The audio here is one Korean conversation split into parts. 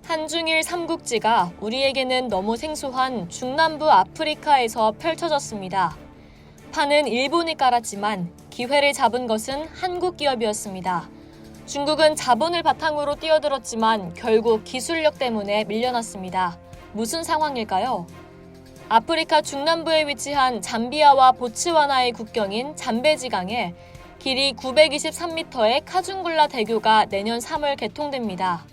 한중일 삼국지가 우리에게는 너무 생소한 중남부 아프리카에서 펼쳐졌습니다. 판은 일본이 깔았지만 기회를 잡은 것은 한국 기업이었습니다. 중국은 자본을 바탕으로 뛰어들었지만 결국 기술력 때문에 밀려났습니다. 무슨 상황일까요? 아프리카 중남부에 위치한 잠비아와 보츠와나의 국경인 잠베지강에 길이 923m의 카중굴라 대교가 내년 3월 개통됩니다.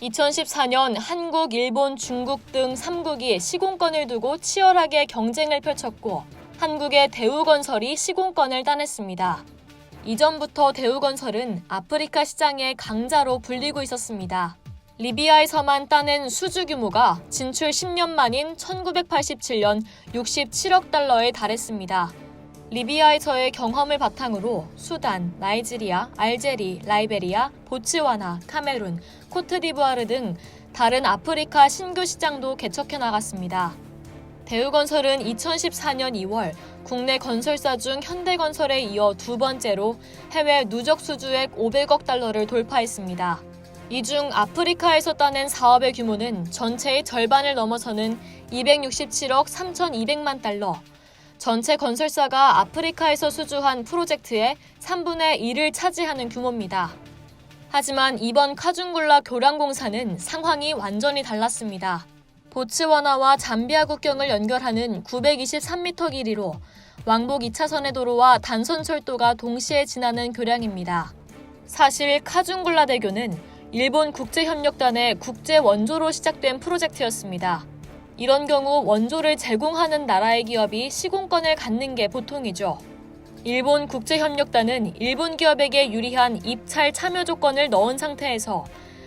2014년 한국, 일본, 중국 등 3국이 시공권을 두고 치열하게 경쟁을 펼쳤고 한국의 대우건설이 시공권을 따냈습니다. 이전부터 대우건설은 아프리카 시장의 강자로 불리고 있었습니다. 리비아에서만 따낸 수주 규모가 진출 10년 만인 1987년 67억 달러에 달했습니다. 리비아에서의 경험을 바탕으로 수단, 나이지리아, 알제리, 라이베리아, 보츠와나, 카메룬, 코트디부아르 등 다른 아프리카 신규 시장도 개척해 나갔습니다. 대우건설은 2014년 2월 국내 건설사 중 현대건설에 이어 두 번째로 해외 누적 수주액 500억 달러를 돌파했습니다. 이 중 아프리카에서 따낸 사업의 규모는 전체의 절반을 넘어서는 267억 3,200만 달러, 전체 건설사가 아프리카에서 수주한 프로젝트의 3분의 1을 차지하는 규모입니다. 하지만 이번 카중굴라 교량공사는 상황이 완전히 달랐습니다. 보츠와나와 잠비아 국경을 연결하는 923m 길이로 왕복 2차선의 도로와 단선철도가 동시에 지나는 교량입니다. 사실 카중굴라 대교는 일본 국제협력단의 국제원조로 시작된 프로젝트였습니다. 이런 경우 원조를 제공하는 나라의 기업이 시공권을 갖는 게 보통이죠. 일본 국제협력단은 일본 기업에게 유리한 입찰 참여 조건을 넣은 상태에서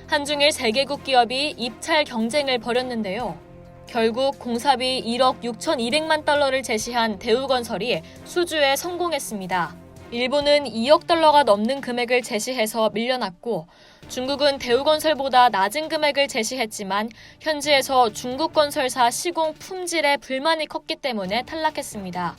한중일 3개국 기업이 입찰 경쟁을 벌였는데요. 결국 공사비 1억 6,200만 달러를 제시한 대우건설이 수주에 성공했습니다. 일본은 2억 달러가 넘는 금액을 제시해서 밀려났고 중국은 대우건설보다 낮은 금액을 제시했지만 현지에서 중국 건설사 시공 품질에 불만이 컸기 때문에 탈락했습니다.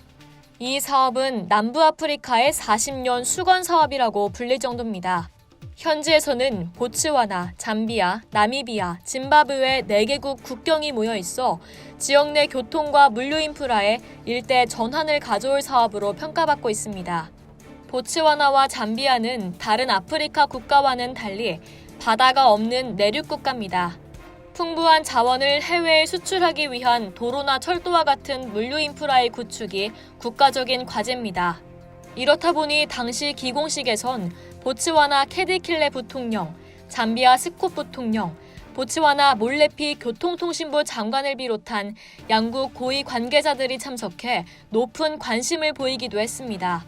이 사업은 남부아프리카의 40년 수건 사업이라고 불릴 정도입니다. 현지에서는 보츠와나, 잠비아, 나미비아, 짐바브웨 4개국 국경이 모여 있어 지역 내 교통과 물류 인프라에 일대 전환을 가져올 사업으로 평가받고 있습니다. 보츠와나와 잠비아는 다른 아프리카 국가와는 달리 바다가 없는 내륙 국가입니다. 풍부한 자원을 해외에 수출하기 위한 도로나 철도와 같은 물류 인프라의 구축이 국가적인 과제입니다. 이렇다 보니 당시 기공식에선 보츠와나 캐디킬레 부통령, 잠비아 스콧 부통령, 보츠와나 몰레피 교통통신부 장관을 비롯한 양국 고위 관계자들이 참석해 높은 관심을 보이기도 했습니다.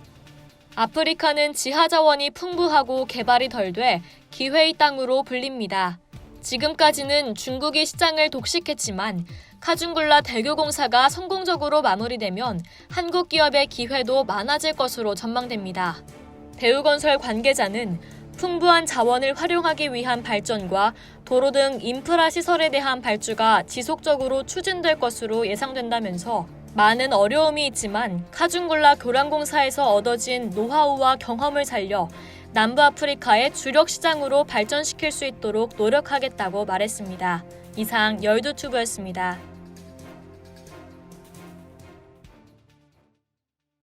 아프리카는 지하자원이 풍부하고 개발이 덜 돼 기회의 땅으로 불립니다. 지금까지는 중국이 시장을 독식했지만 카중굴라 대교공사가 성공적으로 마무리되면 한국 기업의 기회도 많아질 것으로 전망됩니다. 대우건설 관계자는 풍부한 자원을 활용하기 위한 발전과 도로 등 인프라 시설에 대한 발주가 지속적으로 추진될 것으로 예상된다면서 많은 어려움이 있지만 카중굴라 교량공사에서 얻어진 노하우와 경험을 살려 남부아프리카의 주력 시장으로 발전시킬 수 있도록 노력하겠다고 말했습니다. 이상 열두튜브였습니다.